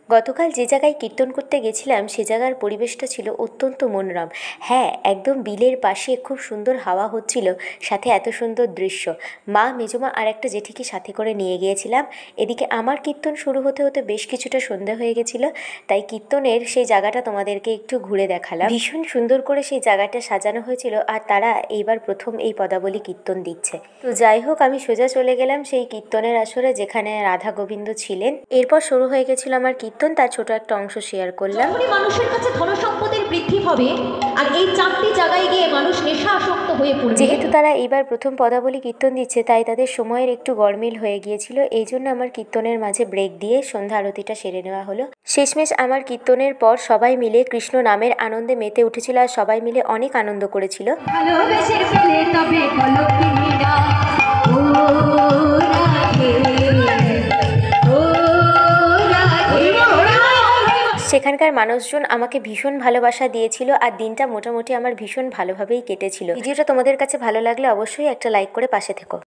গতকাল যে জায়গায় কীর্তন করতে গেছিলাম সে জায়গার পরিবেশটা ছিল অত্যন্ত মনোরম। হ্যাঁ, একদম বিলের পাশে খুব সুন্দর হাওয়া হচ্ছিল, সাথে এত সুন্দর দৃশ্য। মা, মেজমা আর একটা জেঠিকে সাথে করে নিয়ে গিয়েছিলাম। এদিকে আমার কীর্তন শুরু হতে হতে বেশ কিছুটা সন্ধ্যা হয়ে গেছিলো, তাই কীর্তনের সেই জায়গাটা তোমাদেরকে একটু ঘুরে দেখালাম। ভীষণ সুন্দর করে সেই জায়গাটা সাজানো হয়েছিল, আর তারা এইবার প্রথম এই পদাবলী কীর্তন দিচ্ছে। তো যাই হোক, আমি সোজা চলে গেলাম সেই কীর্তনের আসরে, যেখানে রাধা গোবিন্দ ছিলেন। এরপর শুরু হয়ে গেছিল আমার কীর্তন, তার ছোট একটা অংশ শেয়ার করলাম। মানুষের কাছে ধনসম্পদের বৃদ্ধি হবে, আর এই চারটি জায়গায় গিয়ে মানুষ নেশা আসক্ত হয়ে পড়বে। যেহেতু তারা এইবার প্রথম পদাবলী কীর্তন দিচ্ছে, তাই তাদের সময়ের একটু গরমিল হয়ে গিয়েছিল। এই জন্য আমার কীর্তনের মাঝে ব্রেক দিয়ে সন্ধ্যা আরতিটা সেরে নেওয়া হলো। শেষমেশ আমার কীর্তনের পর সবাই মিলে কৃষ্ণ নামের আনন্দে মেতে উঠেছিল, আর সবাই মিলে অনেক আনন্দ করেছিল। সেখানকার মানুষজন আমাকে ভীষণ ভালোবাসা দিয়েছিল, আর দিনটা মোটামুটি আমার ভীষণ ভালোভাবেই কেটেছিল। ভিডিওটা তোমাদের কাছে ভালো লাগলে অবশ্যই একটা লাইক করে পাশে থেকো।